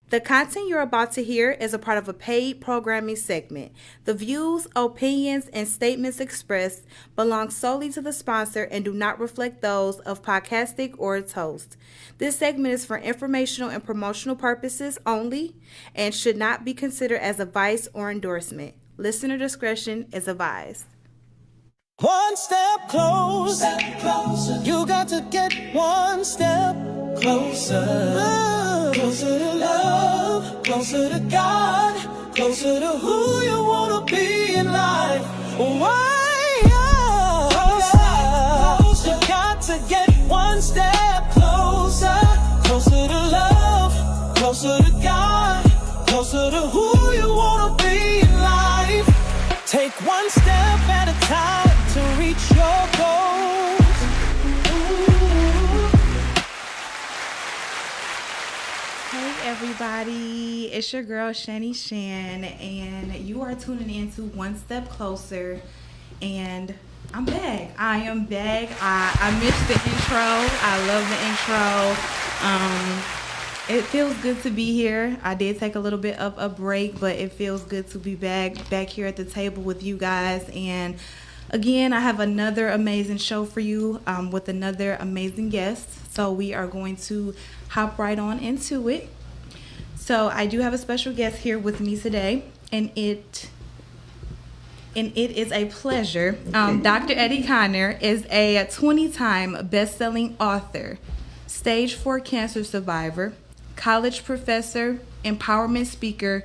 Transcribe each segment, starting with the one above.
The content you're about to hear is a part of a paid programming segment. The views, opinions, and statements expressed belong solely to the sponsor and do not reflect those of Podcastic or its host. This segment is for informational and promotional purposes only and should not be considered as advice or endorsement. Listener discretion is advised. One step closer, you got to get one step closer, closer to love, closer to God, closer to who you want to be in life. Why? You got to get one step closer, closer to love, closer to God, closer to who you want to be in life. Take one step at a time to reach your goals. Hey everybody, it's your girl Chanie Shan, and you are tuning in to One Step Closer, and I'm back. I am back. I missed the intro. I love the intro. It feels good to be here. I did take a little bit of a break, but it feels good to be back here at the table with you guys. And again, I have another amazing show for you with another amazing guest. So we are going to hop right on into it. So I do have a special guest here with me today, and it is a pleasure. Dr.Eddie is a 20-time best-selling author, stage 4 cancer survivor, college professor, empowerment speaker,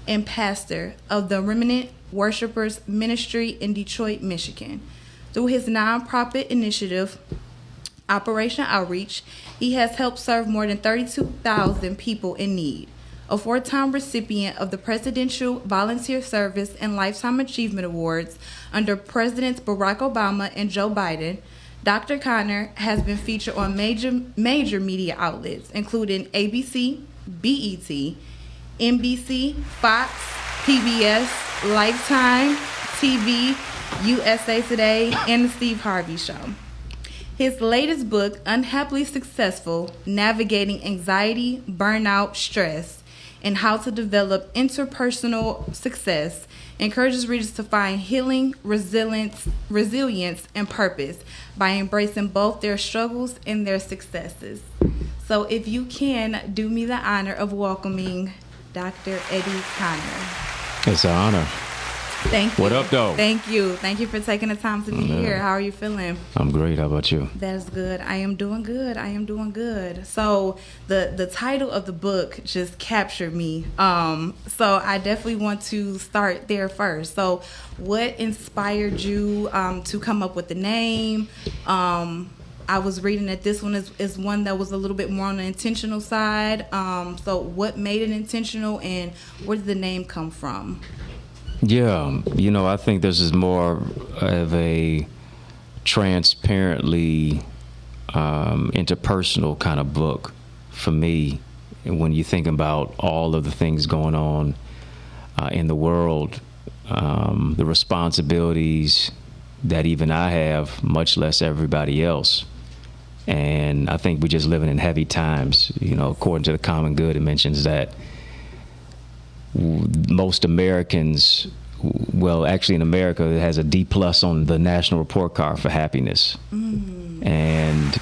and pastor of the Remnant Worshipers Ministry in Detroit, Michigan. Through his nonprofit initiative, Operation Outreach, he has helped serve more than 32,000 people in need. A 4-time recipient of the Presidential Volunteer Service and Lifetime Achievement Awards under Presidents Barack Obama and Joe Biden, Dr. Connor has been featured on major media outlets, including ABC, BET, NBC, Fox, PBS, Lifetime, TV, USA Today, and The Steve Harvey Show. His latest book, Unhappily Successful, Navigating Anxiety, Burnout, Stress, and How to Develop Interpersonal Success, encourages readers to find healing, resilience, and purpose by embracing both their struggles and their successes. So if you can, do me the honor of welcoming Dr. Eddie Connor. It's an honor. Thank you. What up, though? Thank you. Thank you for taking the time to be here. How are you feeling? I'm great. How about you? That's good. I am doing good. So the title of the book just captured me. So I definitely want to start there first. So what inspired you to come up with the name? I was reading that this one is one that was a little bit more on the intentional side. So what made it intentional, and where did the name come from? Yeah, I think this is more of a transparently interpersonal kind of book for me. When you think about all of the things going on in the world, the responsibilities that even I have, much less everybody else. And I think we're just living in heavy times. According to the Common Good, it mentions that most Americans, well, actually in America, it has a D+ on the National Report Card for happiness. And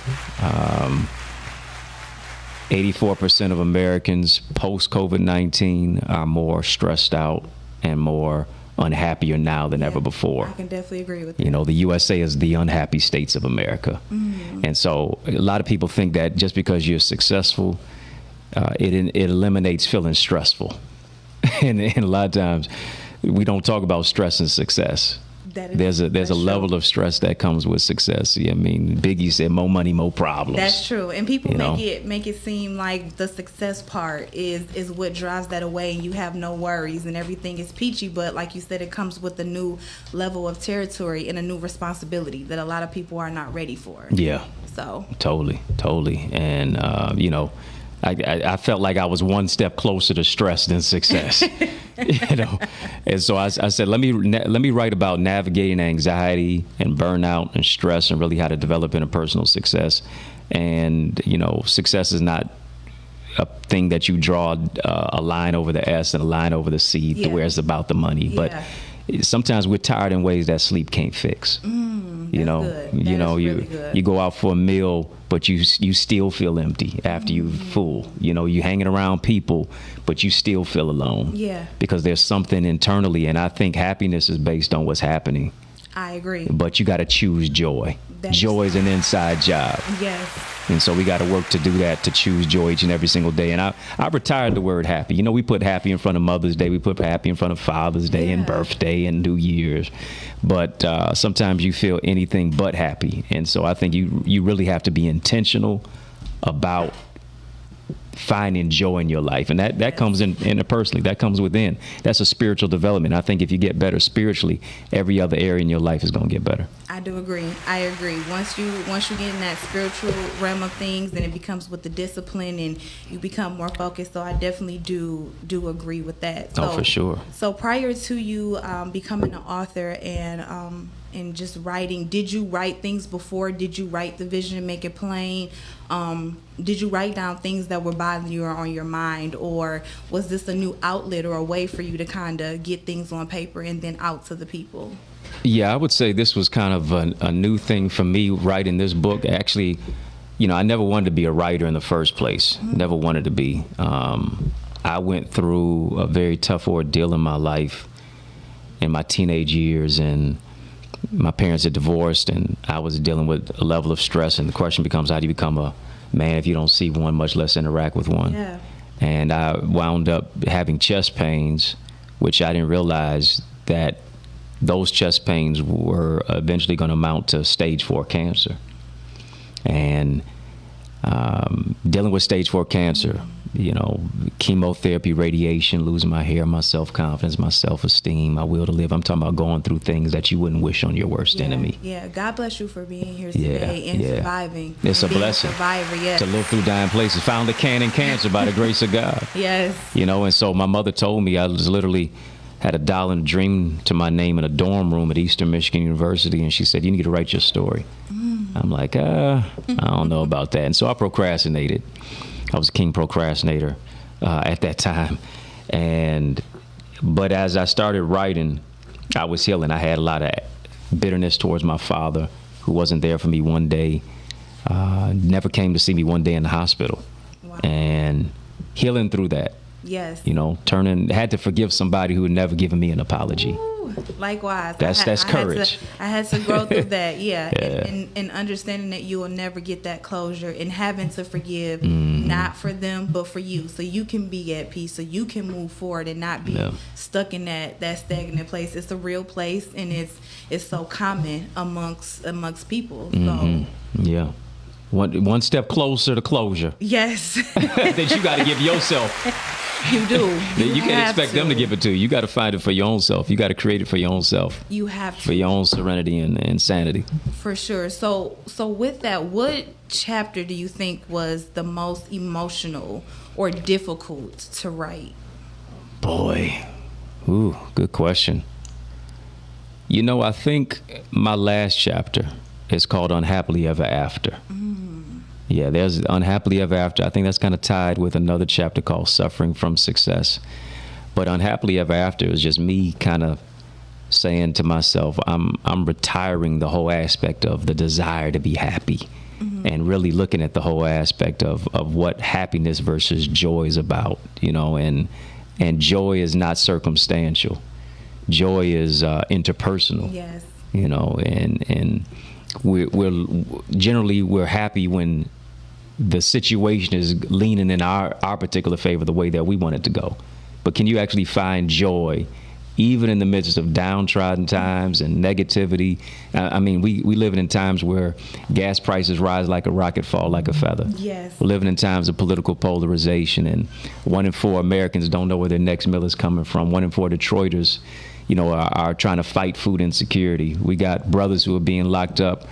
84% of Americans post-COVID-19 are more stressed out and more unhappier now than ever before. I can definitely agree with that. The USA is the unhappy states of America. And so a lot of people think that just because you're successful, it eliminates feeling stressful. And a lot of times we don't talk about stress and success. There's a level of stress that comes with success. I mean, Biggie said, "More money, more problems." That's true, and people make it seem like the success part is what drives that away, and you have no worries and everything is peachy. But like you said, it comes with a new level of territory and a new responsibility that a lot of people are not ready for. Yeah. So totally, and I felt like I was one step closer to stress than success. And so I said, let me write about navigating anxiety and burnout and stress, and really how to develop interpersonal success. And success is not a thing that you draw a line over the S and a line over the C to where it's about the money. But sometimes we're tired in ways that sleep can't fix. You know, you go out for a meal, but you still feel empty after you're full. You know, you're hanging around people, but you still feel alone. Yeah. Because there's something internally, and I think happiness is based on what's happening. I agree. But you got to choose joy. Joy is an inside job. Yes. And so we got to work to do that, to choose joy each and every single day. And I retired the word happy. You know, we put happy in front of Mother's Day. We put happy in front of Father's Day and birthday and New Year's. But sometimes you feel anything but happy. And so I think you really have to be intentional about finding joy in your life. And that comes in personally. That comes within. That's a spiritual development. I think if you get better spiritually, every other area in your life is going to get better. I do agree. I agree. Once you get in that spiritual realm of things, then it becomes with the discipline and you become more focused. So I definitely do agree with that. So, for sure. So prior to you becoming an author and just writing, did you write things before? Did you write the vision and make it plain? Did you write down things that were bothering you or on your mind? Or was this a new outlet or a way for you to kind of get things on paper and then out to the people? Yeah, I would say this was kind of a new thing for me, writing this book. Actually, you know, I never wanted to be a writer in the first place. Never wanted to be. I went through a very tough ordeal in my life in my teenage years, and my parents had divorced, and I was dealing with a level of stress, and the question becomes, how do you become a man if you don't see one, much less interact with one? Yeah. And I wound up having chest pains, which I didn't realize that those chest pains were eventually going to amount to stage 4 cancer. And dealing with stage 4 cancer, you know, chemotherapy, radiation, losing my hair, my self-confidence, my self-esteem, my will to live. I'm talking about going through things that you wouldn't wish on your worst enemy. Yeah, God bless you for being here today and surviving. It's a blessing to live through dying places. Found the can in cancer by the grace of God. Yes. You know, and so my mother told me, I was literally had $1 and a dream to my name in a dorm room at Eastern Michigan University, and she said, you need to write your story. I'm like, I don't know about that. And so I procrastinated. I was a king procrastinator at that time. But as I started writing, I was healing. I had a lot of bitterness towards my father, who wasn't there for me one day, never came to see me one day in the hospital. Wow. And healing through that. Yes. You know, had to forgive somebody who had never given me an apology. Ooh, likewise. That's courage. I had to grow through that, and understanding that you will never get that closure and having to forgive, not for them, but for you. So you can be at peace, so you can move forward and not be stuck in that stagnant place. It's a real place, and it's so common amongst people. So. Yeah. One step closer to closure. Yes. That you got to give yourself. You do. You can't expect them to give it to you. You got to find it for your own self. You got to create it for your own self. You have to. For your own serenity and sanity. For sure. So with that, what chapter do you think was the most emotional or difficult to write? Boy. Ooh, good question. You know, I think my last chapter is called Unhappily Ever After. Yeah, there's Unhappily Ever After. I think that's kind of tied with another chapter called Suffering from Success. But Unhappily Ever After is just me kind of saying to myself, I'm retiring the whole aspect of the desire to be happy, and really looking at the whole aspect of what happiness versus joy is about, you know, and joy is not circumstantial. Joy is interpersonal. Yes. You know, and we're happy when the situation is leaning in our particular favor, the way that we want it to go. But can you actually find joy even in the midst of downtrodden times and negativity? I mean, we living in times where gas prices rise like a rocket, fall like a feather. Yes. We're living in times of political polarization, and 1 in 4 Americans don't know where their next meal is coming from. 1 in 4 Detroiters, you know, are trying to fight food insecurity. We got brothers who are being locked up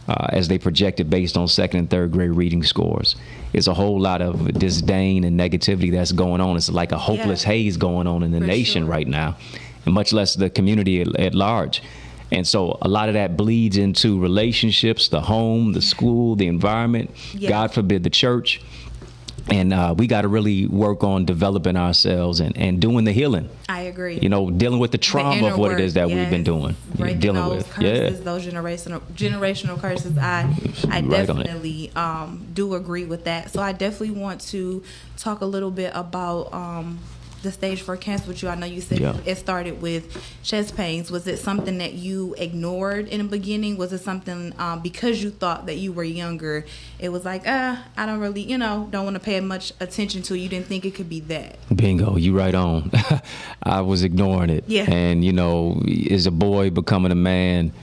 as they projected based on 2nd and 3rd grade reading scores. It's a whole lot of disdain and negativity that's going on. It's like a hopeless haze going on in the nation right now, and much less the community at large. And so a lot of that bleeds into relationships, the home, the school, the environment, God forbid the church. And we got to really work on developing ourselves and doing the healing. I agree. You know, dealing with the trauma of what it is that yes. we've been doing, Breaking dealing those with. curses, those generational curses. I Right definitely do agree with that. So I definitely want to talk a little bit about the stage 4 cancer with you. I know you said it started with chest pains. Was it something that you ignored in the beginning? Was it something because you thought that you were younger, it was like, I don't really, don't want to pay much attention to it. You didn't think it could be that? Bingo, you right on. I was ignoring it. Yeah. And, as a boy becoming a man,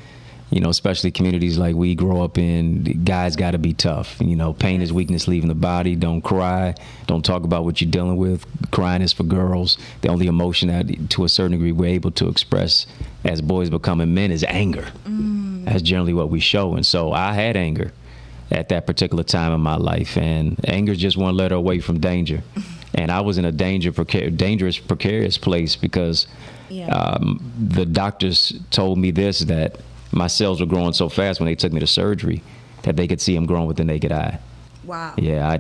especially communities like we grow up in, guys got to be tough. Pain is weakness leaving the body. Don't cry. Don't talk about what you're dealing with. Crying is for girls. The only emotion that, to a certain degree, we're able to express as boys becoming men is anger. That's generally what we show. And so I had anger at that particular time in my life. And anger is just one letter away from danger. And I was in a dangerous, precarious place because the doctors told me that my cells were growing so fast when they took me to surgery that they could see them growing with the naked eye. Wow. Yeah,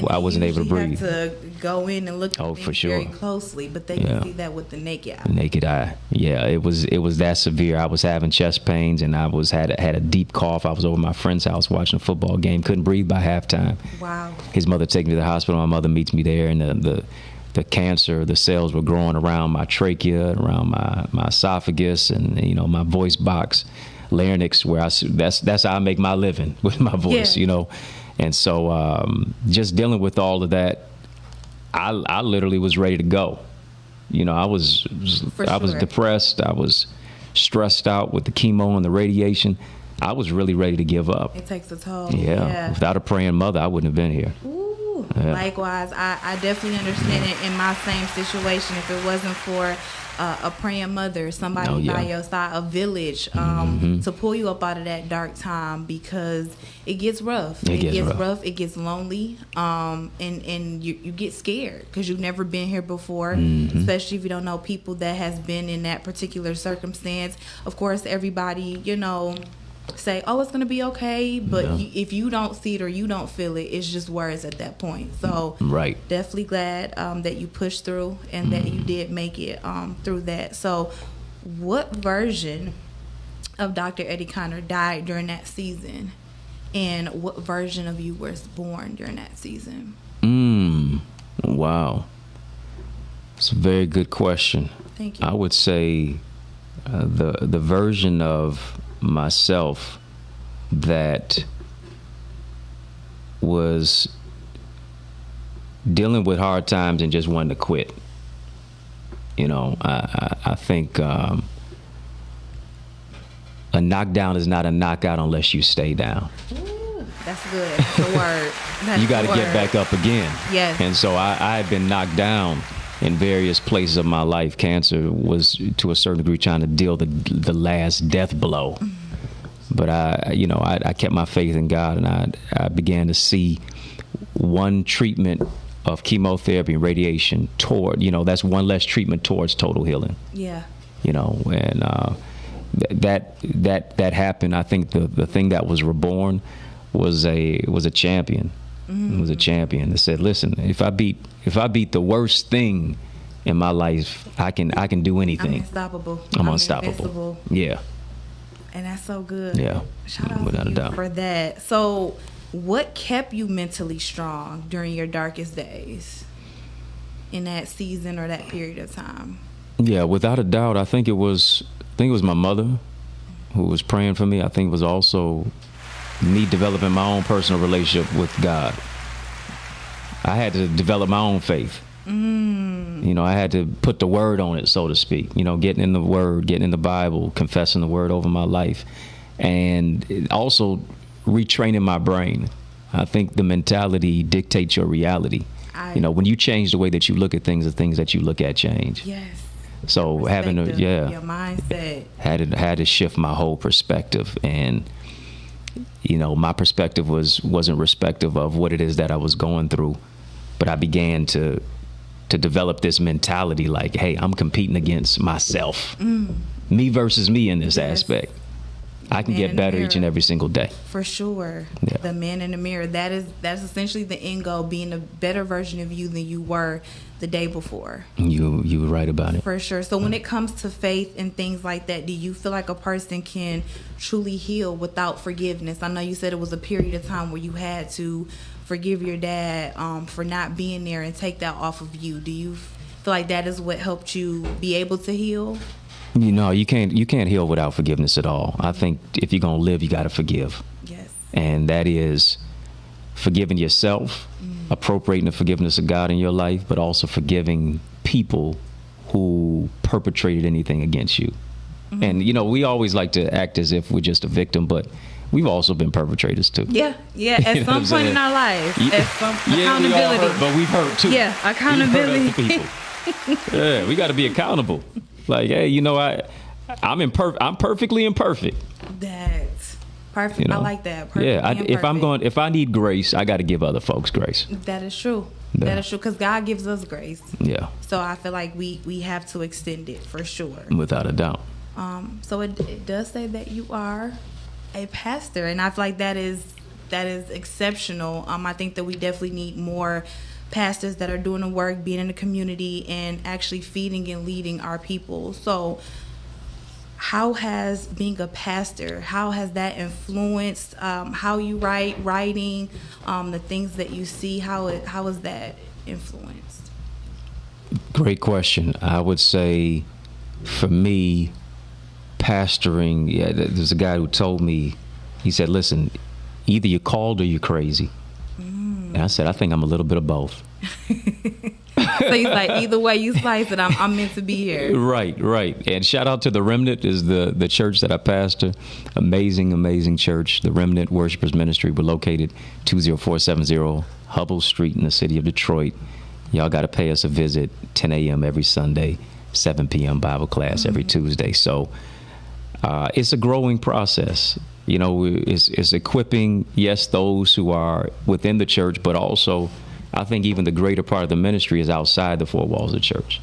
I wasn't able to breathe. You had to go in and look at for things sure. very closely, but they can see that with the naked eye. Naked eye. Yeah, it was that severe. I was having chest pains and I had a deep cough. I was over at my friend's house watching a football game, couldn't breathe by halftime. Wow. His mother takes me to the hospital. My mother meets me there, and the cancer, the cells were growing around my trachea, around my esophagus, and my voice box, larynx, where that's how I make my living with my voice, And so just dealing with all of that, I literally was ready to go. I was depressed. I was stressed out with the chemo and the radiation. I was really ready to give up. It takes a toll. Yeah. Without a praying mother, I wouldn't have been here. Yeah. Likewise, I definitely understand it in my same situation. If it wasn't for a praying mother, somebody by your side, a village, to pull you up out of that dark time, because it gets rough. It gets rough. It gets lonely, and you get scared because you've never been here before, especially if you don't know people that has been in that particular circumstance. Of course, everybody, say, it's going to be okay, but if you don't see it or you don't feel it, it's just words at that point. So definitely glad that you pushed through and that you did make it through that. So what version of Dr. Eddie Connor died during that season, and what version of you was born during that season? Wow, it's a very good question. Thank you. I would say the version of myself that was dealing with hard times and just wanting to quit. I think a knockdown is not a knockout unless you stay down. Ooh, that's good. That's the word. You got to get back up again. Yes. And so I had been knocked down in various places of my life. Cancer was, to a certain degree, trying to deal the last death blow. But I kept my faith in God, and I began to see one treatment of chemotherapy and radiation toward, that's one less treatment towards total healing. Yeah. And that happened. I think the thing that was reborn was a champion. It was a champion that said, listen, if I beat the worst thing in my life, I can do anything. I'm unstoppable. I'm unstoppable. Invincible. Yeah. And that's so good. Yeah. Shout out without to a you doubt. for that. So what kept you mentally strong during your darkest days in that season or that period of time? Yeah, without a doubt, I think it was my mother who was praying for me. I think it was also me developing my own personal relationship with God. I had to develop my own faith. I had to put the word on it, so to speak. Getting in the word, getting in the Bible, confessing the word over my life, and also retraining my brain. I think the mentality dictates your reality. When you change the way that you look at things, the things that you look at change. Yes. So having your mindset had to shift my whole perspective, and my perspective wasn't respective of what it is that I was going through, but I began to develop this mentality like, hey, I'm competing against myself, me versus me in this aspect. I can get better each and every single day. For sure. Yeah. The man in the mirror. That's essentially the end goal, being a better version of you than you were the day before. You were right about it. For sure. So when it comes to faith and things like that, do you feel like a person can truly heal without forgiveness? I know you said it was a period of time where you had to forgive your dad for not being there and take that off of you. Do you feel like that is what helped you be able to heal? You know, you can't heal without forgiveness at all. I think if you're going to live, you got to forgive. Yes. And that is forgiving yourself, appropriating the forgiveness of God in your life, but also forgiving people who perpetrated anything against you. And, you know, we always like to act as if we're just a victim, but we've also been perpetrators too. Yeah. At some point in our life. At some accountability. We all hurt, but we've hurt too. Yeah, accountability. We've hurt other people. Yeah, we got to be accountable. Like, hey, you know, I'm perfectly imperfect. That's perfect. You know? I like that. Perfectly if I need grace, I got to give other folks grace. That is true. Yeah. That is true, because God gives us grace. Yeah. So I feel like we have to extend it for sure. Without a doubt. So it does say that you are a pastor, and I feel like that is exceptional. I think that we definitely need more pastors that are doing the work, being in the community, and actually feeding and leading our people. So how has being a pastor, how has that influenced how you writing, the things that you see, how is that influenced? Great question. I would say for me, pastoring, there's a guy who told me, he said, listen, either you're called or you're crazy. And I said, I think I'm a little bit of both. So he's like, either way you slice it, I'm meant to be here. Right. And shout out to The Remnant, is the church that I pastor. Amazing church. The Remnant Worshipers Ministry. We're located 20470 Hubble Street in the city of Detroit. Y'all got to pay us a visit, 10 a.m. every Sunday, 7 p.m. Bible class every Tuesday. So it's a growing process. You know, it's equipping, yes, those who are within the church, but also I think even the greater part of the ministry is outside the four walls of the church.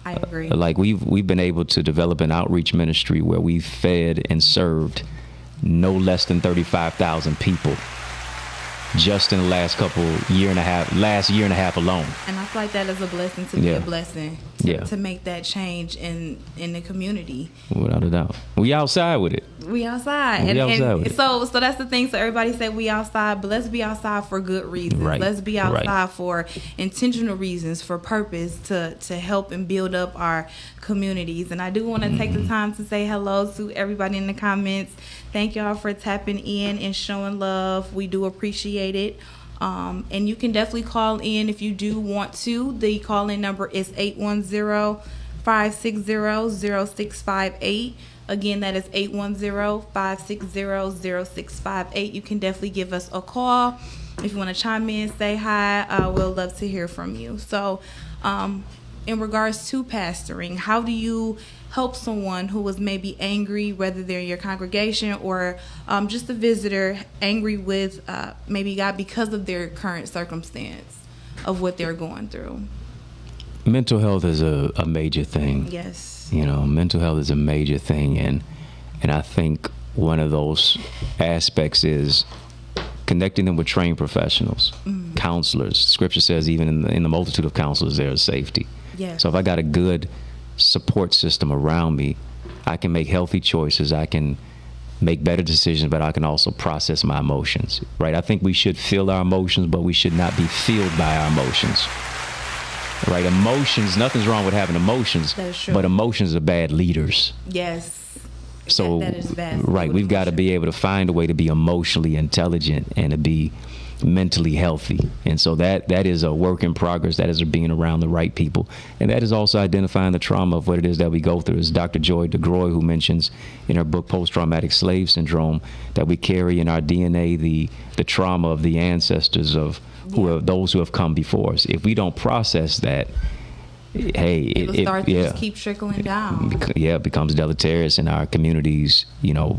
I agree. Like we've been able to develop an outreach ministry where we've fed and served no less than 35,000 people just in the last year and a half alone. And I feel like that is a blessing to be a blessing to make that change in the community. Without a doubt. We outside with it. We outside. So that's the thing. So everybody say we outside, but let's be outside for good reasons. Right. Let's be outside for intentional reasons, for purpose, to help and build up our communities. And I do want to take the time to say hello to everybody in the comments. Thank y'all for tapping in and showing love. We do appreciate it. And you can definitely call in if you do want to. The call-in number is 810-560-0658. Again, that is 810-560-0658. You can definitely give us a call. If you want to chime in, say hi, we'll love to hear from you. So in regards to pastoring, how do you help someone who was maybe angry, whether they're in your congregation or just a visitor, angry with maybe God because of their current circumstance of what they're going through? Mental health is a major thing. Yes. You know, mental health is a major thing, and I think one of those aspects is connecting them with trained professionals, counselors. Scripture says even in the multitude of counselors there is safety. Yes. So if I got a good support system around me, I can make healthy choices. I can make better decisions, but I can also process my emotions, right? I think we should feel our emotions, but we should not be fueled by our emotions, right? Emotions, nothing's wrong with having emotions, that is true. But emotions are bad leaders. Yes. So, that is bad. Right, we've got to be able to find a way to be emotionally intelligent and to be mentally healthy. And so that is a work in progress. That is being around the right people. And that is also identifying the trauma of what it is that we go through. As Dr. Joy DeGroy, who mentions in her book, Post-Traumatic Slave Syndrome, that we carry in our DNA the trauma of the ancestors of those who have come before us. If we don't process that, it'll start to just keep trickling down. It becomes deleterious, and our communities,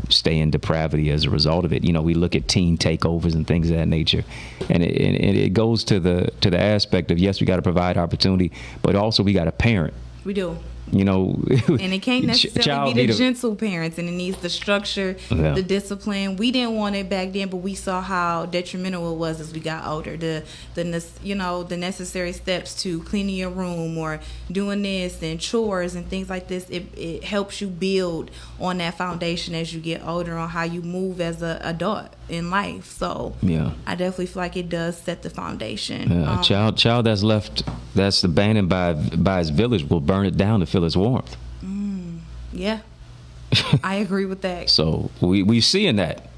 stay in depravity as a result of it. We look at teen takeovers and things of that nature, and it goes to the aspect of, yes, we got to provide opportunity, but also we got to parent. We do. And it can't necessarily be the gentle parents, and it needs the structure, Yeah. the discipline. We didn't want it back then, but we saw how detrimental it was as we got older. The necessary steps to cleaning your room or doing this and chores and things like this. It helps you build on that foundation as you get older on how you move as an adult in life. So Yeah. I definitely feel like it does set the foundation. A child that's abandoned by his village will burn it down to feel its warmth. Yeah, I agree with that. So we seeing that.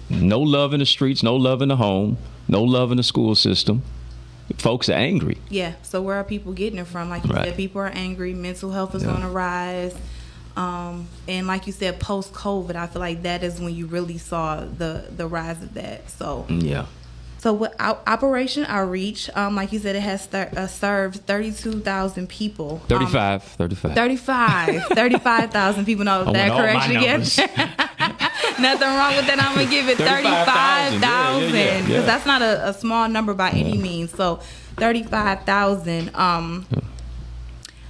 No love in the streets, no love in the home, no love in the school system. Folks are angry. Yeah, so where are people getting it from? Like you Right. said, people are angry. Mental health is on the rise. And like you said, post-COVID, I feel like that is when you really saw the rise of that. So Yeah. So with Operation Outreach, like you said, it has served 32,000 people. 35,000 people. No, I that want all my correction again. numbers. Nothing wrong with that. I'm going to give it 35,000. Yeah. Because that's not a small number by any means. So 35,000.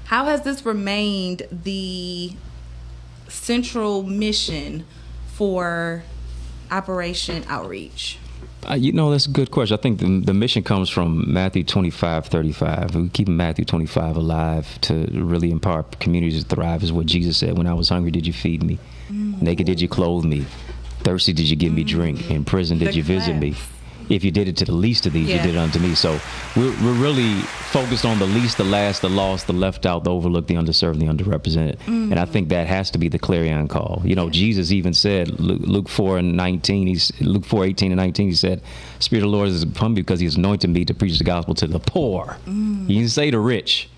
How has this remained the central mission for Operation Outreach? That's a good question. I think the mission comes from Matthew 25:35. We keep Matthew 25 alive to really empower communities to thrive, is what Jesus said. When I was hungry, did you feed me? Naked, did you clothe me? Thirsty, did you give me drink? In prison, did you visit me? If you did it to the least of these, you did it unto me. So we're really focused on the least, the last, the lost, the left out, the overlooked, the underserved, the underrepresented. And I think that has to be the clarion call. Jesus even said, Luke 4:18 and 19, he said, Spirit of the Lord is upon me because he has anointed me to preach the gospel to the poor. He didn't say the rich.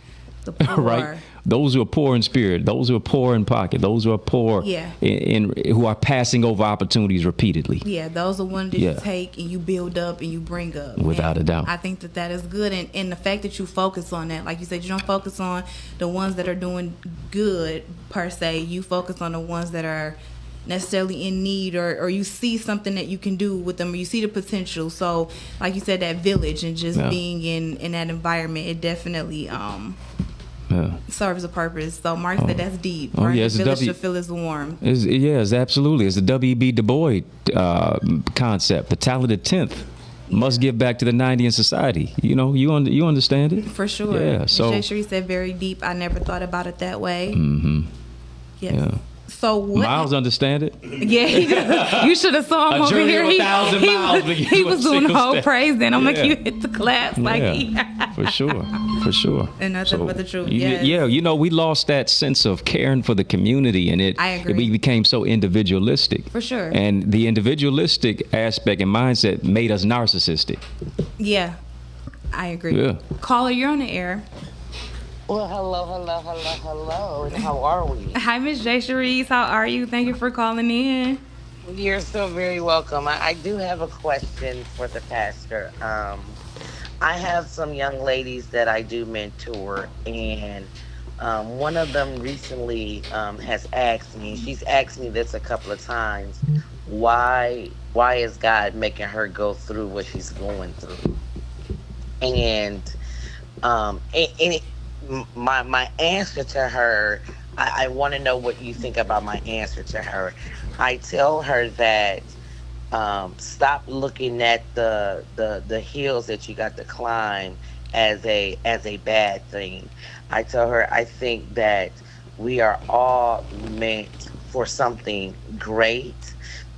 The poor. Right? Those who are poor in spirit, those who are poor in pocket, those who are poor in who are passing over opportunities repeatedly. Yeah, those are ones that you take and you build up and you bring up. Without a doubt. I think that is good. And the fact that you focus on that, like you said, you don't focus on the ones that are doing good per se. You focus on the ones that are necessarily in need, or you see something that you can do with them, or you see the potential. So like you said, that village and just being in that environment, it definitely serves a purpose. So Mark said that's deep. Right? Yeah, the village to feel is warm. Yes, absolutely. It's the W.B. Du Bois concept. The talented 10th must give back to the 90 in society. You understand it? For sure. Yeah. So Jay Sheree said very deep. I never thought about it that way. Mm-hmm. Yes. Yeah. So what? Miles understand it. Yeah, you should have saw him over here. He was doing the whole praise. Then I'm like, you hit the claps like for sure. And nothing but the truth. We lost that sense of caring for the community, and I agree. It became so individualistic. For sure. And the individualistic aspect and mindset made us narcissistic. Yeah, I agree. Yeah. Caller, you're on the air. Well, hello, and how are we? Hi, Miss Jay Cherise. How are you? Thank you for calling in. You're so very welcome. I do have a question for the pastor. I have some young ladies that I do mentor, and one of them recently has asked me, she's asked me this a couple of times, why is God making her go through what she's going through? And my answer to her, I want to know what you think about my answer to her. I tell her that stop looking at the hills that you got to climb as a bad thing. I tell her I think that we are all meant for something great,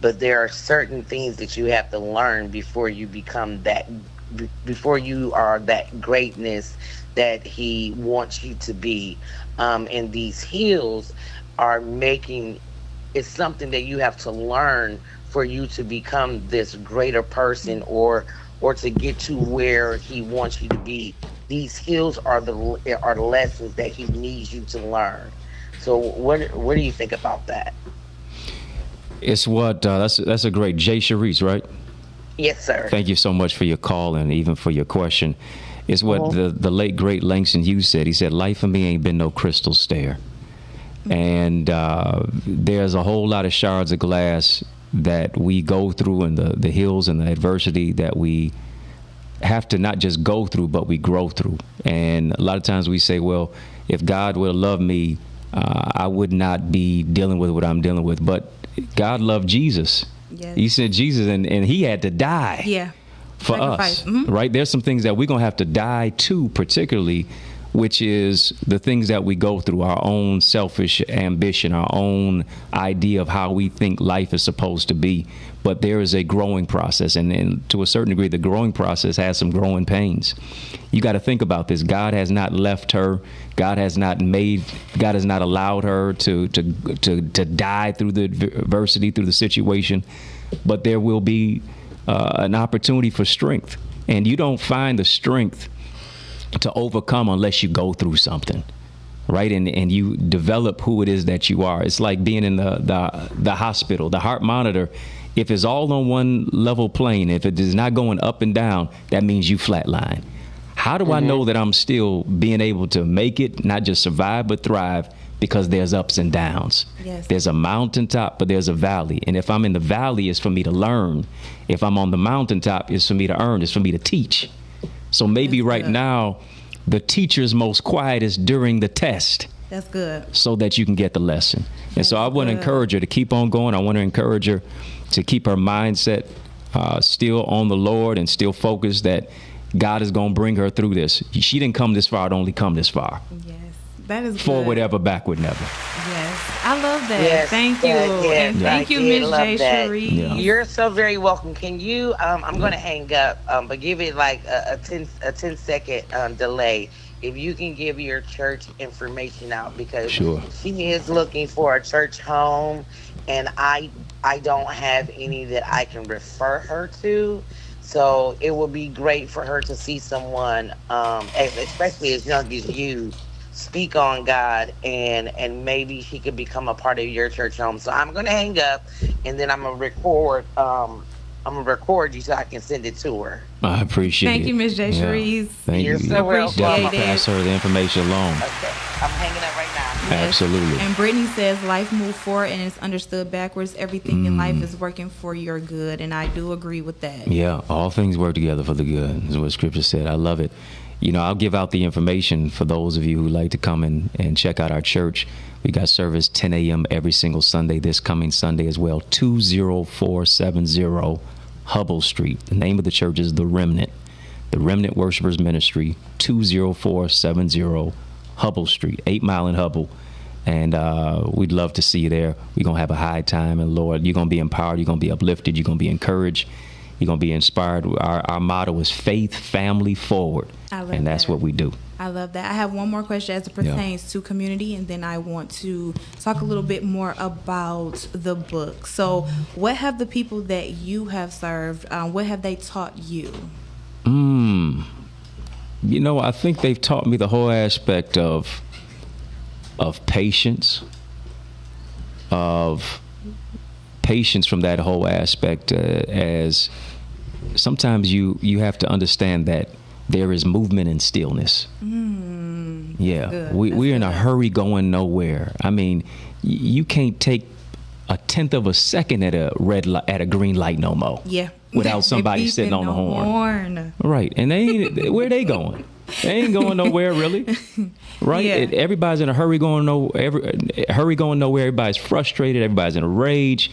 but there are certain things that you have to learn before you become that, before you are that greatness that he wants you to be. And these hills are it's something that you have to learn for you to become this greater person, or to get to where he wants you to be. These hills are the lessons that he needs you to learn. So what do you think about that? It's what that's a great Jay Cherise, right? Yes, sir. Thank you so much for your call and even for your question. It's what the late great Langston Hughes said. He said, "Life for me ain't been no crystal stair." And there's a whole lot of shards of glass that we go through, and the hills and the adversity that we have to not just go through, but we grow through. And a lot of times we say, well, if God would have loved me, I would not be dealing with what I'm dealing with. But God loved Jesus. Yes. He sent Jesus, and he had to die. Yeah. For Sacrifice. us, Mhm. right? There's some things that we're going to have to die to, particularly, which is the things that we go through, our own selfish ambition, our own idea of how we think life is supposed to be. But there is a growing process, and to a certain degree, the growing process has some growing pains. You got to think about this. God has not left her. God has not allowed her to die through the adversity, through the situation. But there will be an opportunity for strength, and you don't find the strength to overcome unless you go through something, right? And you develop who it is that you are. It's like being in the hospital, the heart monitor. If it's all on one level plane, if it is not going up and down, that means you flatline. How do I know that I'm still being able to make it, not just survive, but thrive? Because there's ups and downs. Yes. There's a mountaintop, but there's a valley. And if I'm in the valley, it's for me to learn. If I'm on the mountaintop, it's for me to earn. It's for me to teach. So maybe That's right good. now, the teacher's most quiet is during the test, That's good. so that you can get the lesson. And so I want to good. encourage her to keep on going. I want to encourage her to keep her mindset still on the Lord and still focused that God is going to bring her through this. She didn't come this far to only come this far. Yes. That is Forward good. ever, backward never. Yes. I love that. Yes, Thank you. yes, And thank you, I did Miss love J. that. Cherie. Yeah. You're so very welcome. Can you? I'm going to hang up, but give it like a 10-second delay. If you can give your church information out, because Sure. she is looking for a church home, and I don't have any that I can refer her to. So it would be great for her to see someone, especially as young as you, speak on God, and maybe she could become a part of your church home. So I'm gonna hang up, and then I'm gonna record. I'm gonna record you so I can send it to her. I appreciate it. Thank you, Miss J. Yeah. Cherie. Thank You're you. so welcome. Definitely Appreciate pass her the information along. Okay, I'm hanging up right now. Yes. Absolutely. And Brittany says life moves forward and it's understood backwards. Everything in life is working for your good, and I do agree with that. Yeah, all things work together for the good, is what Scripture said. I love it. You know, I'll give out the information for those of you who like to come and check out our church. We got service 10 a.m. every single Sunday, this coming Sunday as well, 20470 Hubble Street. The name of the church is The Remnant Worshipers Ministry, 20470 Hubble Street, 8 Mile in Hubble. And we'd love to see you there. We're going to have a high time. And Lord, you're going to be empowered. You're going to be uplifted. You're going to be encouraged. You're going to be inspired. Our motto is faith, family, forward. I love And that's that. what we do. I love that. I have one more question as it pertains to community, and then I want to talk a little bit more about the book. So what have the people that you have served, what have they taught you? You know, I think they've taught me the whole aspect of patience, from that whole aspect, as sometimes you have to understand that there is movement in stillness. Yeah, good. we're in a hurry going nowhere. I mean, you can't take a tenth of a second at a green light no more. Yeah. Without somebody They sitting on the beeping horn. Right, and they ain't, where they going? They ain't going nowhere, really. Right? Yeah. Everybody's in a hurry going nowhere. Everybody's frustrated. Everybody's in a rage.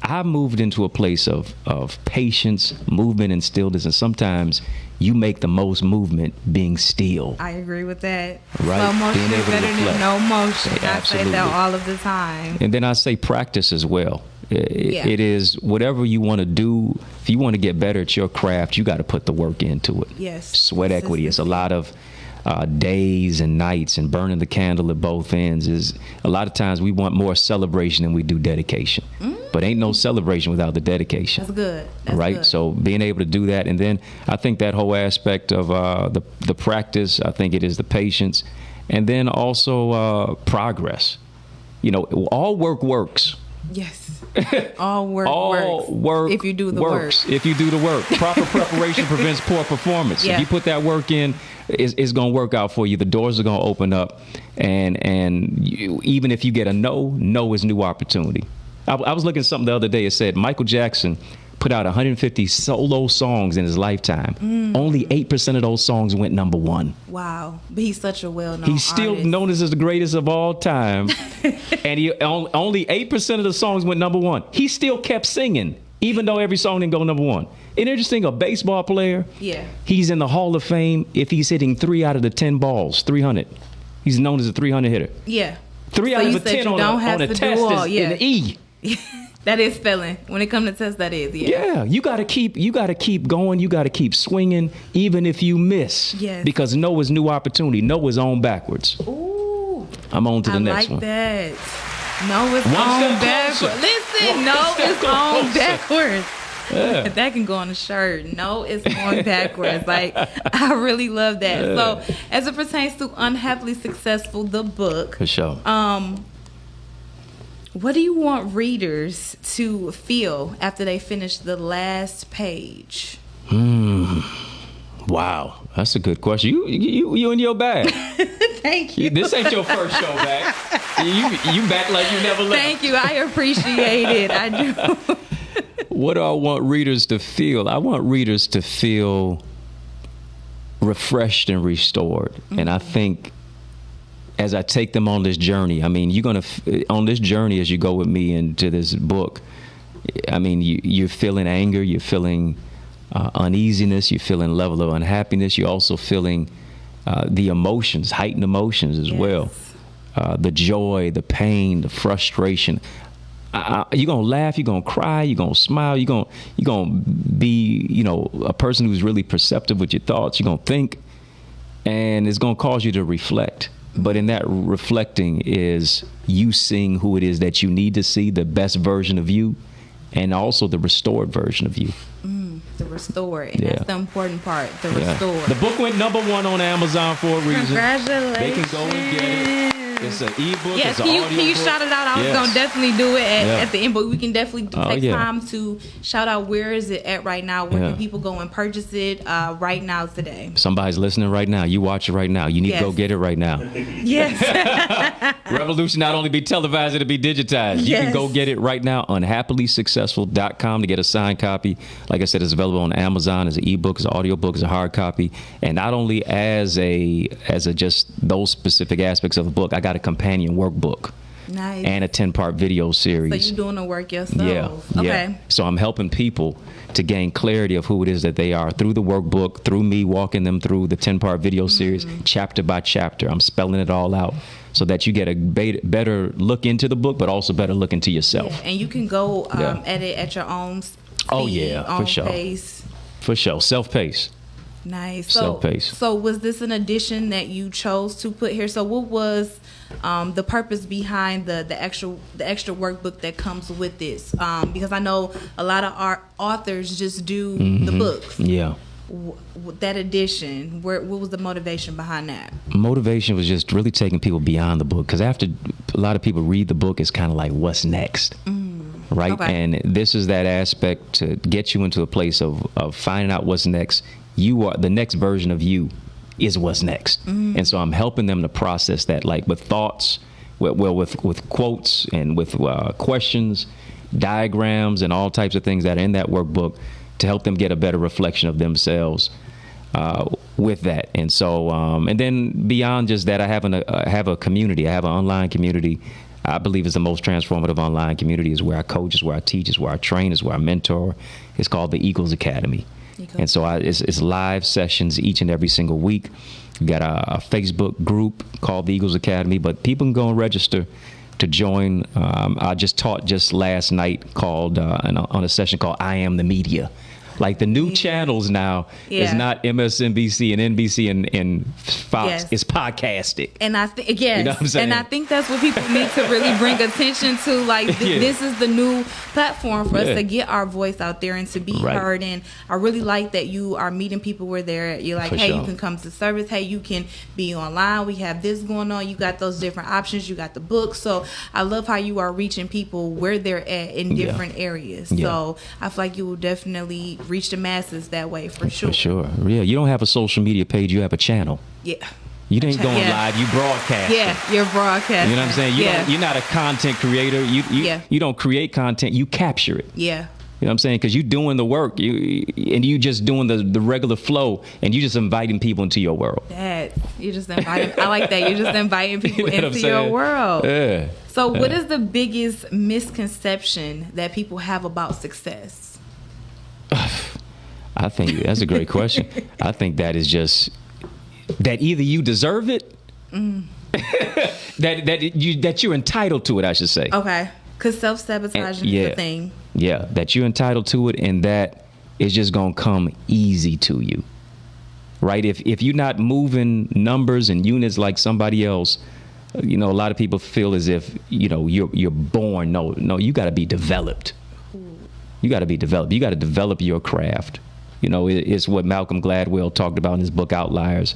I moved into a place of patience, movement, and stillness, and sometimes you make the most movement being still. I agree with that. Right. Slow motion Being is able to better than reflect. no motion. I say Absolutely. that all of the time. And then I say practice as well. Yeah. It is whatever you want to do. If you want to get better at your craft, you got to put the work into it. Yes. Sweat equity. It's a lot of days and nights, and burning the candle at both ends. Is a lot of times we want more celebration than we do dedication. But ain't no celebration without the dedication. That's good. That's Right. good. So being able to do that, and then I think that whole aspect of the practice, I think it is the patience, and then also progress. You know, all work works. Yes. All work All works. work if you do the works. work. If you do the work. Proper preparation prevents poor performance. Yeah. If you put that work in, it's going to work out for you. The doors are going to open up, and even if you get a no is new opportunity. I was looking at something the other day. It said Michael Jackson put out 150 solo songs in his lifetime. Only 8% of those songs went number one. Wow. But he's such a well-known He's still artist. known as the greatest of all time. And only 8% of the songs went number one. He still kept singing, even though every song didn't go number one. And interesting, a baseball player, Yeah. he's in the Hall of Fame if he's hitting 3 out of the 10 balls, 300. He's known as a 300 hitter. Yeah. 3 So out of you a said 10 you on don't a have to do test all, is yeah. an E. That is spelling. When it comes to tests, that is. Yeah. Yeah, you gotta keep going. You gotta keep swinging, even if you miss. Yes. Because no is new opportunity. No is on backwards. Ooh. I'm on to the I next like one. that. No, it's One on step backwards. closer. Listen, One no, step it's on closer. backwards. Yeah. That can go on a shirt. No, it's on backwards. Like, I really love that. Yeah. So, as it pertains to Unhappily Successful, the book, For sure. what do you want readers to feel after they finish the last page? Wow, that's a good question. You in your bag. Thank you. This ain't your first show back. You back like you never left. Thank you. I appreciate it. I do. What do I want readers to feel? I want readers to feel refreshed and restored. And I think as I take them on this journey, I mean, you're going to, on this journey as you go with me into this book, I mean, you're feeling anger, you're feeling uneasiness, you're feeling level of unhappiness, you're also feeling the emotions, heightened emotions as well. The joy, the pain, the frustration. You're going to laugh, you're going to cry, you're going to smile, you're going to be, a person who's really perceptive with your thoughts. You're going to think, and it's going to cause you to reflect. But in that reflecting is you seeing who it is that you need to see, the best version of you, and also the restored version of you. The restored. And Yeah. that's the important part. The Yeah. restored. The book went number 1 on Amazon for a reason. Congratulations. They can go and get it. It's an ebook. Yes, it's an can you audio shout it out? I was Yes. going to definitely do it Yeah. at the end, but we can definitely take yeah. time to shout out where is it at right now? Where Yeah. can people go and purchase it right now today? Somebody's listening right now. You watch it right now. You need Yes. to go get it right now. Yes. Revolution not only be televised, it'll be digitized. You can Yes. go get it right now on unhappily.successful.com to get a signed copy. Like I said, it's available on Amazon as an ebook, as an audiobook, as a hard copy. And not only as a just those specific aspects of the book, I got a companion workbook Nice. and a 10-part video So series. you're doing the work yourself. Yeah. Okay. So I'm helping people to gain clarity of who it is that they are through the workbook, through me walking them through the 10-part video series, chapter by chapter. I'm spelling it all out so that you get a better look into the book, but also better look into yourself. Yeah. And you can go Yeah. at it at your own speed, Oh, yeah, for own sure. pace. For sure. Self-paced. Nice. Self-paced. So was this an addition that you chose to put here? So what was the purpose behind the extra workbook that comes with this? Because I know a lot of our authors just do the books. Yeah. That addition, what was the motivation behind that? Motivation was just really taking people beyond the book, because after a lot of people read the book, it's kind of like, what's next? Right? Okay. And this is that aspect to get you into a place of finding out what's next. You are the next version of you is what's next. And so I'm helping them to process that, like with thoughts, with quotes and with questions, diagrams, and all types of things that are in that workbook to help them get a better reflection of themselves with that. And so, and then beyond just that, I have a community. I have an online community. I believe is the most transformative online community. Is where I coach, is where I teach, is where I train, is where I mentor. It's called the Eagles Academy. And so it's live sessions each and every single week. We got a Facebook group called the Eagles Academy, but people can go and register to join. I just taught just last night on a session called I Am the Media. Like the new channels now is not MSNBC and NBC and Fox. Yes. It's podcasting. And I think, yes, You know what I'm saying? and I think that's what people need to really bring attention to. Like, Yeah. this is the new platform for us Yeah. to get our voice out there and to be Right. heard. And I really like that you are meeting people where they're at. You're like, For hey, sure. you can come to service. Hey, you can be online. We have this going on. You got those different options. You got the book. So I love how you are reaching people where they're at in Yeah. different areas. Yeah. So I feel like you will definitely reach the masses that way for sure. For sure. Yeah, you don't have a social media page. You have a channel. Yeah. You ain't going Yeah. live. You broadcast. Yeah, you're broadcasting. You know what I'm saying? Yeah. You're not a content creator. You don't create content. You capture it. Yeah. You know what I'm saying? Because you're doing the work, and you just doing the regular flow, and you just inviting people into your world. You just inviting. I like that. You're just inviting people You know into your world. Yeah. So, what is the biggest misconception that people have about success? I think that's a great question. I think that is just that either you deserve it, that you're entitled to it, I should say. Okay, because self-sabotaging is a thing. Yeah, that you're entitled to it, and that it's just gonna come easy to you, right? If you're not moving numbers and units like somebody else, you know, a lot of people feel as if, you know, you're born. No, you got to be developed. You got to be developed. You got to develop your craft. You know, it's what Malcolm Gladwell talked about in his book Outliers.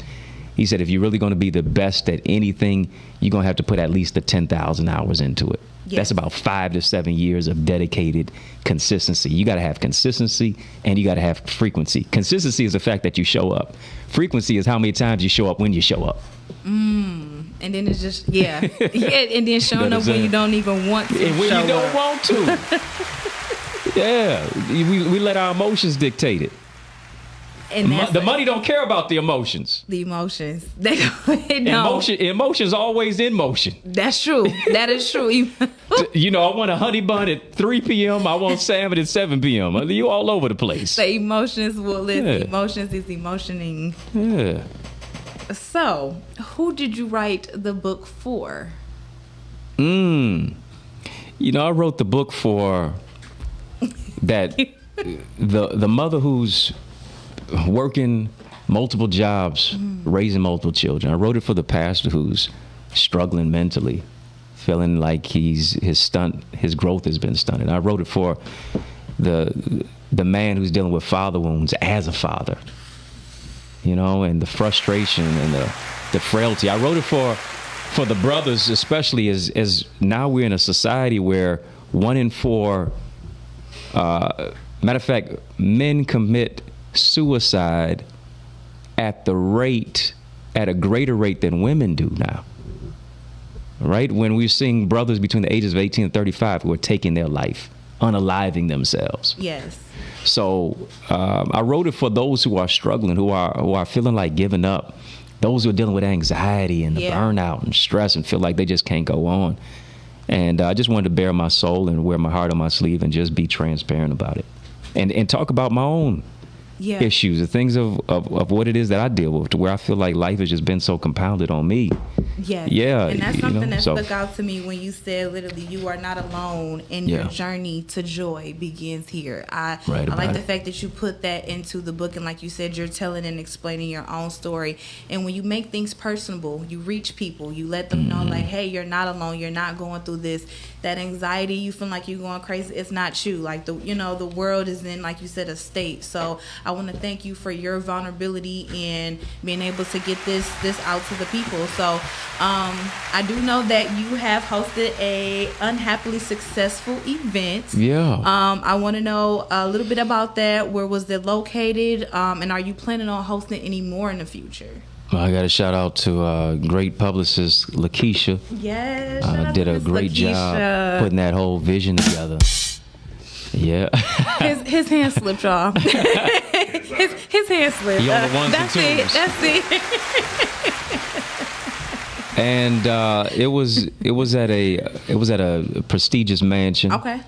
He said, if you're really going to be the best at anything, you're going to have to put at least the 10,000 hours into it. Yes. That's about 5 to 7 years of dedicated consistency. You got to have consistency, and you got to have frequency. Consistency is the fact that you show up. Frequency is how many times you show up when you show up. And then it's just, yeah, and then showing up when you don't even want to. And when you don't want to. Yeah, we let our emotions dictate it. And the money don't care about the emotions. The emotions. They don't. Emotions always in motion. That's true. That is true. You know, I want a honey bun at 3 p.m. I want salmon at 7 p.m. You all over the place. The emotions will live. Yeah. Emotions is emotioning. Yeah. So, who did you write the book for? You know, I wrote the book for that the mother who's working multiple jobs, raising multiple children. I wrote it for the pastor who's struggling mentally, feeling like his growth has been stunted. I wrote it for the man who's dealing with father wounds as a father, you know, and the frustration and the frailty. I wrote it for the brothers, especially as now we're in a society where 1 in 4, matter of fact, men commit suicide at a greater rate than women do now. Right? When we're seeing brothers between the ages of 18 and 35 who are taking their life, unaliving themselves. Yes. So I wrote it for those who are struggling, who are feeling like giving up, those who are dealing with anxiety and the burnout and stress and feel like they just can't go on. And I just wanted to bare my soul and wear my heart on my sleeve and just be transparent about it, and talk about my own issues, the things of what it is that I deal with, to where I feel like life has just been so compounded on me. Yeah. And that's something that stuck out to me when you said literally you are not alone and your journey to joy begins here. I like the fact that you put that into the book, and like you said, you're telling and explaining your own story. And when you make things personable, you reach people, you let them know like, hey, you're not alone, you're not going through this. That anxiety, you feel like you're going crazy, it's not you. Like the world is in, like you said, a state. So I want to thank you for your vulnerability and being able to get this out to the people. So I do know that you have hosted a Unhappily Successful event. Yeah. I want to know a little bit about that. Where was it located? And are you planning on hosting any more in the future? Well, I got to shout out to great publicist Lakeisha. Yes. Did a great job putting that whole vision together. Yeah. His hand slipped, y'all. his hand slipped. He on the ones and twos. That's it. And it was at a prestigious mansion. Okay.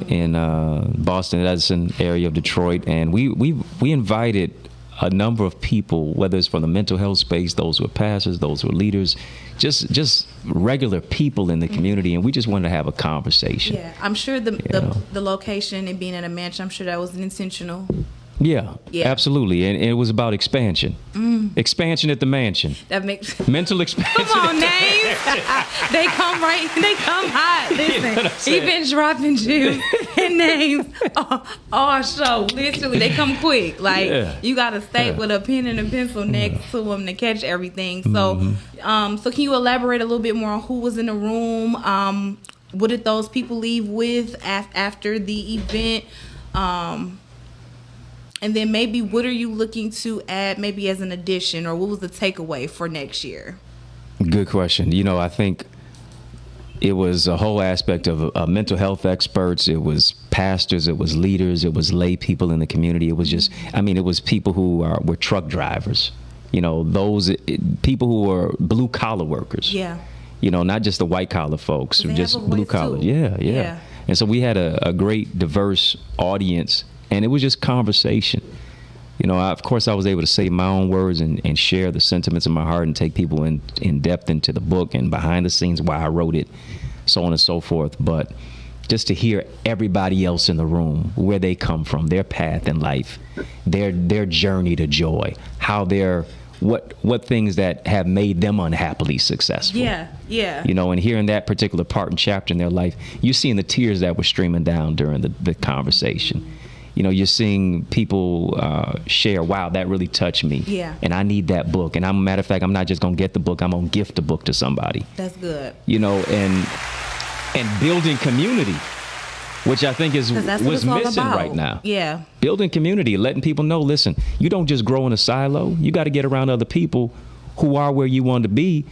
In Boston, Edison area of Detroit, and we invited a number of people, whether it's from the mental health space, those who are pastors, those who are leaders, just regular people in the community, and we just wanted to have a conversation. Yeah, I'm sure the location and being in a mansion, I'm sure that was intentional. Yeah, absolutely, and it was about expansion. Expansion at the mansion. That makes mental expansion. Come on, names. They come hot. Listen, he been dropping juice and names all show. Literally, they come quick. Like you got to stay with a pen and a pencil next to them to catch everything. So, so can you elaborate a little bit more on who was in the room? What did those people leave with after the event? And then maybe what are you looking to add maybe as an addition, or what was the takeaway for next year? Good question. You know, I think It was a whole aspect of mental health experts. It was pastors. It was leaders. It was lay people in the community. It was just, I mean, it was people who were truck drivers. People who were blue collar workers. Yeah. Not just the white collar folks, They just have a blue voice, collar. too. Yeah. Yeah. And so we had a great, diverse audience, and it was just conversation. Of course, I was able to say my own words and share the sentiments in my heart and take people in depth into the book and behind the scenes, why I wrote it, so on and so forth. But just to hear everybody else in the room, where they come from, their path in life, their journey to joy, how what things that have made them unhappily successful. Yeah. And hearing that particular part and chapter in their life, you're seeing the tears that were streaming down during the conversation. You're seeing people share, wow, that really touched me. Yeah. And I need that book. And matter of fact, I'm not just going to get the book, I'm going to gift the book to somebody. That's good. And building community, which I think is 'Cause that's what what's it's all missing about. right now. Yeah. Building community, letting people know, listen, you don't just grow in a silo. You got to get around other people who are where you want to be.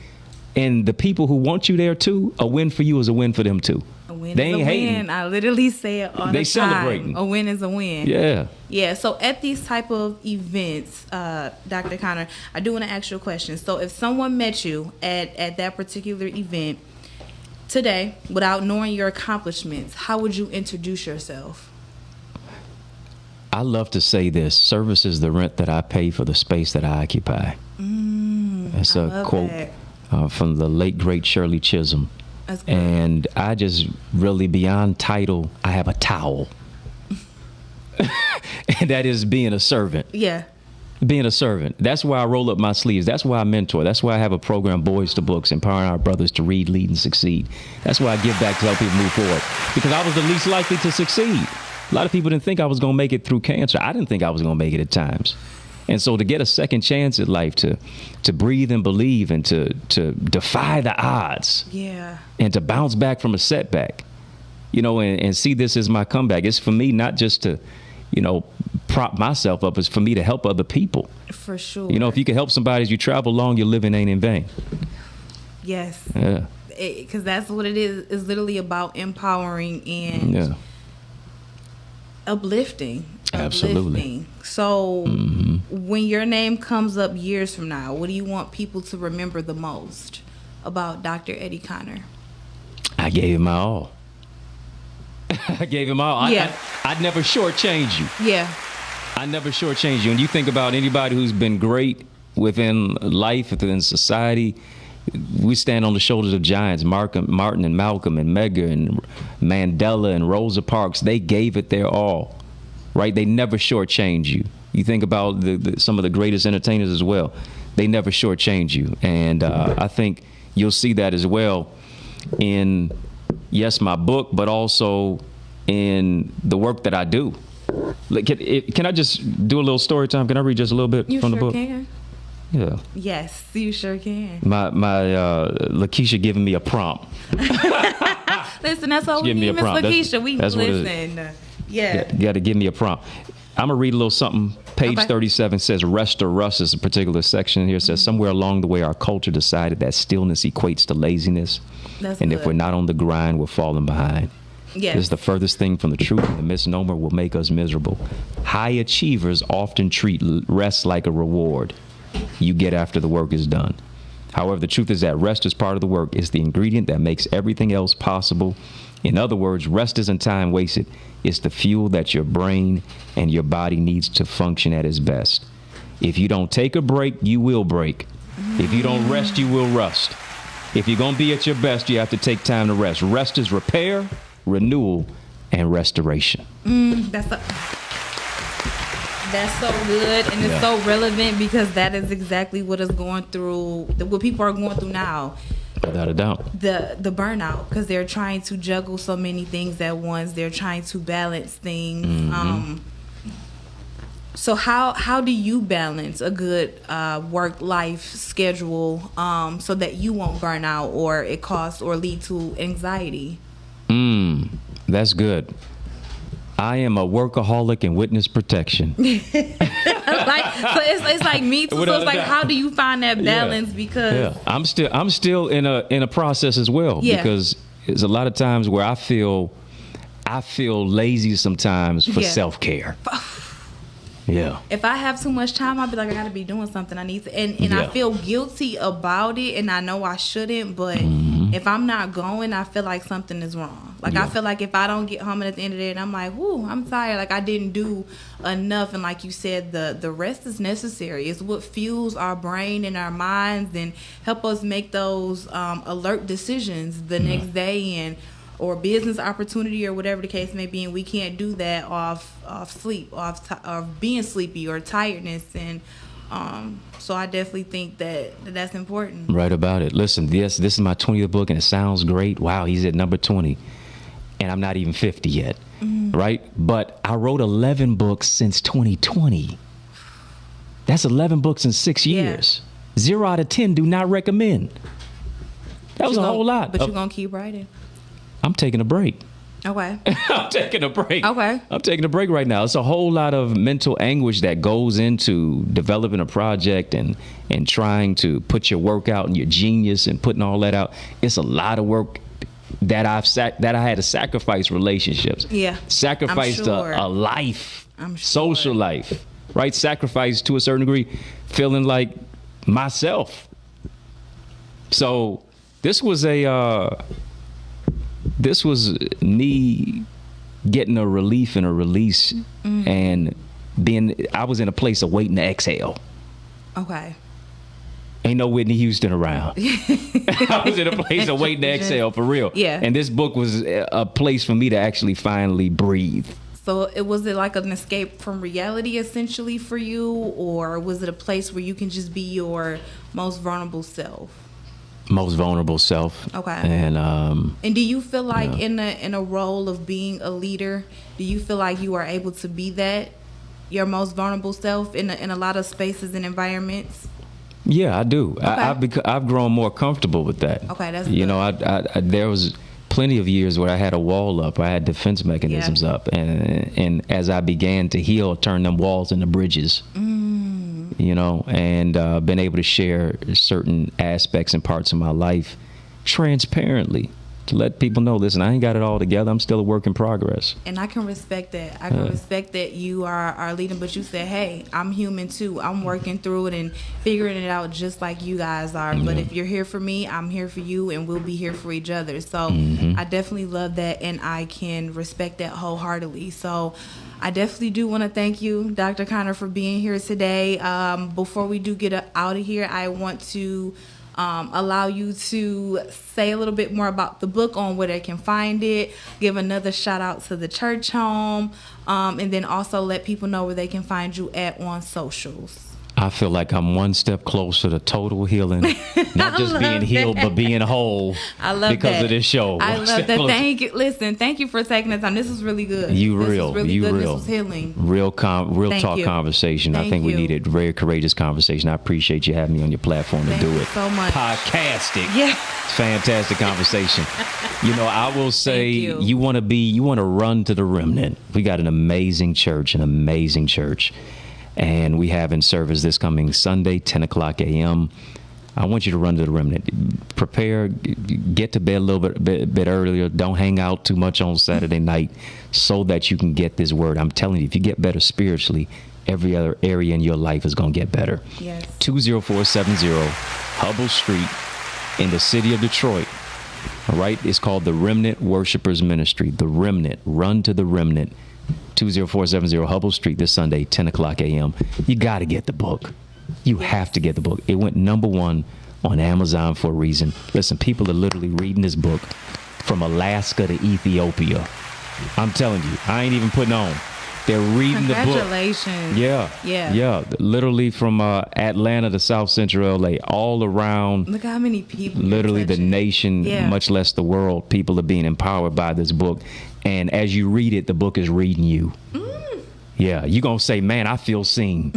And the people who want you there too, a win for you is a win for them too. A win They is ain't a hating. win. I literally say it all They the time. celebrating. A win is a win. Yeah. Yeah. So at these type of events, Dr. Connor, I do want to ask you a question. So if someone met you at that particular event today, without knowing your accomplishments, how would you introduce yourself? I love to say this: service is the rent that I pay for the space that I occupy. That's I a love quote that. from the late great Shirley Chisholm. That's good. And I just really, beyond title, I have a towel. And that is being a servant. Yeah. Being a servant. That's why I roll up my sleeves. That's why I mentor. That's why I have a program, Boys to Books, empowering our brothers to read, lead, and succeed. That's why I give back to help people move forward. Because I was the least likely to succeed. A lot of people didn't think I was going to make it through cancer. I didn't think I was going to make it at times. And so to get a second chance at life, to breathe and believe, and to defy the odds, Yeah. and to bounce back from a setback, and see this as my comeback. It's for me not just to, prop myself up. It's for me to help other people. For sure. If you can help somebody as you travel along, your living ain't in vain. Yes. Yeah. Because that's what it is. It's literally about empowering and Yeah. uplifting. Absolutely. Uplifting. So when your name comes up years from now, what do you want people to remember the most about Dr. Eddie Connor? I gave him my all. I gave him all. Yeah. I'd never shortchange you. Yeah. I never shortchange you. And you think about anybody who's been great within life, within society, we stand on the shoulders of giants, Martin and Malcolm and Medgar and Mandela and Rosa Parks. They gave it their all, right? They never shortchange you. You think about some of the greatest entertainers as well. They never shortchange you. And I think you'll see that as well in, yes, my book, but also in the work that I do. Can I just do a little story time? Can I read just a little bit from the book? You sure can. Yeah. Yes, you sure can. My Lakeisha giving me a prompt. Listen, that's all we Give me need, a Miss prompt. Lakeisha. We That's what it is. listen. Yeah. You got to give me a prompt. I'm going to read a little something. Page Okay. 37 says, rest or rust is a particular section here. It says, somewhere along the way, our culture decided that stillness equates to laziness. That's And good. if we're not on the grind, we're falling behind. Yes. This is the furthest thing from the truth, and the misnomer will make us miserable. High achievers often treat rest like a reward you get after the work is done. However, the truth is that rest is part of the work. It's the ingredient that makes everything else possible. In other words, rest isn't time wasted. It's the fuel that your brain and your body needs to function at its best. If you don't take a break, you will break. If you don't rest, you will rust. If you're going to be at your best, you have to take time to rest. Rest is repair, renewal, and restoration. That's so good, and it's so relevant because that is exactly what is going through, what people are going through now. Without a doubt. The burnout, because they're trying to juggle so many things at once. They're trying to balance things. So how do you balance a good work-life schedule so that you won't burn out or it cause or lead to anxiety? That's good. I am a workaholic in witness protection. So it's like me too. So Without it's a like, doubt. how do you find that balance? Because I'm still in a process as well. Yeah. Because there's a lot of times where I feel lazy sometimes for self-care. Yeah. If I have too much time, I'll be like, I gotta be doing something. I need to, and I feel guilty about it, and I know I shouldn't. But if I'm not going, I feel like something is wrong. Like I feel like if I don't get home at the end of the day, and I'm like, "Whoo, I'm tired." Like I didn't do enough. And like you said, the rest is necessary. It's what fuels our brain and our minds, and help us make those alert decisions the next day, and or business opportunity or whatever the case may be, and we can't do that off sleep, of being sleepy or tiredness, and so I definitely think that's important. Right about it. Listen, this is my 20th book, and it sounds great. Wow, he's at number 20, and I'm not even 50 yet, right? But I wrote 11 books since 2020. That's 11 books in 6 years. 0 out of 10 do not recommend. That was a whole lot. But you're gonna keep writing. I'm taking a break. Okay. I'm taking a break. Okay. I'm taking a break right now. It's a whole lot of mental anguish that goes into developing a project and trying to put your work out and your genius and putting all that out. It's a lot of work that I had to sacrifice relationships. Yeah. Sacrificed a life, I'm sure. social life, right? Sacrifice to a certain degree, feeling like myself. So this was me getting a relief and a release, and I was in a place of waiting to exhale. Okay. Ain't no Whitney Houston around. I was in a place of waiting to exhale, for real. Yeah. And this book was a place for me to actually finally breathe. So was it like an escape from reality essentially for you, or was it a place where you can just be your most vulnerable self? Most vulnerable self. Okay. And do you feel like in a role of being a leader, do you feel like you are able to be that, your most vulnerable self in a lot of spaces and environments? Yeah, I do. Okay. I've grown more comfortable with that. Okay, that's you good. know, I there was plenty of years where I had a wall up, I had defense mechanisms up, and as I began to heal, turn them walls into bridges. You know, and been able to share certain aspects and parts of my life transparently to let people know, listen, I ain't got it all together. I'm still a work in progress. And I can respect that. I can respect that you are leading, but you said, hey, I'm human too. I'm working through it and figuring it out just like you guys are. But if you're here for me, I'm here for you, and we'll be here for each other. So I definitely love that, and I can respect that wholeheartedly. So I definitely do want to thank you, Dr. Connor, for being here today. Before we do get out of here, I want to allow you to say a little bit more about the book, on where they can find it, give another shout out to the church home, and then also let people know where they can find you on socials. I feel like I'm one step closer to total healing, not just being healed, but being whole. I love because that. of this show. I love that. Thank you. Listen, thank you for taking the time. This was really good. You This real. was really You good. real. This was healing. Real Thank talk you. conversation. I Thank think we you. needed very courageous conversation. I appreciate you having me on your platform Thank to do you it. so much. Podcastic. Yeah. Fantastic conversation. You know, I will say, Thank you. you want to run to the remnant. We got an amazing church. And we have in service this coming Sunday, 10 o'clock a.m. I want you to run to the remnant. Prepare, get to bed a little bit earlier. Don't hang out too much on Saturday night so that you can get this word. I'm telling you, if you get better spiritually, every other area in your life is going to get better. Yes. 20470 Hubble Street in the city of Detroit. All right? It's called the Remnant Worshipers Ministry. The Remnant. Run to the Remnant. 20470 Hubble Street this Sunday, 10 o'clock a.m. You got to get the book. You have to get the book. It went #1 on Amazon for a reason. Listen, people are literally reading this book from Alaska to Ethiopia. I'm telling you, I ain't even putting on. They're reading the book. Congratulations. Yeah. Literally from Atlanta to South Central LA, all around. Look how many people. Literally the touching. nation, much less the world. People are being empowered by this book. And as you read it, the book is reading you. Yeah, you're going to say, man, I feel seen.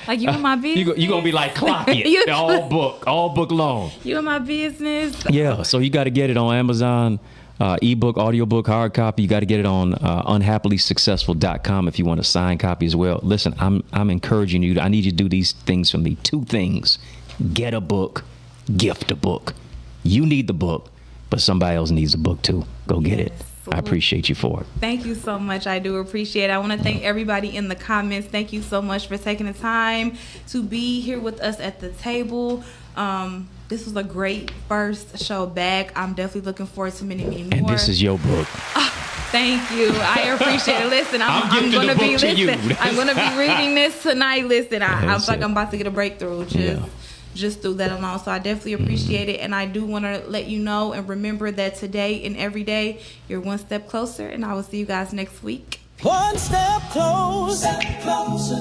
Like, you in my business. You're going to be like, clock it. all book long. You in my business. Yeah, so you got to get it on Amazon, ebook, audiobook, hard copy. You got to get it on unhappilysuccessful.com if you want a signed copy as well. Listen, I'm encouraging you. I need you to do these things for me. 2 things. Get a book, gift a book. You need the book, but somebody else needs a book too. Go get it. Yes. I appreciate you for it. Thank you so much. I do appreciate it. I want to thank everybody in the comments. Thank you so much for taking the time to be here with us at the table. This was a great first show back. I'm definitely looking forward to many more. And this is your book. Thank you. I appreciate it. Listen, I'm going to be I'm going to be reading this tonight. Listen, I feel like I'm about to get a breakthrough just through that alone. So I definitely appreciate it. And I do want to let you know and remember that today and every day, you're one step closer. And I will see you guys next week. One step closer.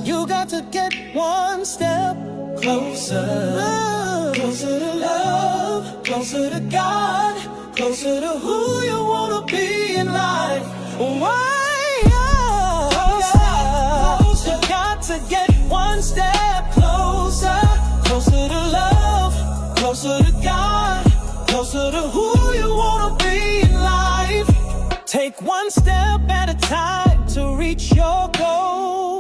You got to get one step closer. Closer to love, closer to God, closer to who you want to be in life. Why? You got to get one step closer. Closer to love, closer to God, closer to who you want to be in life. Take one step at a time to reach your goal.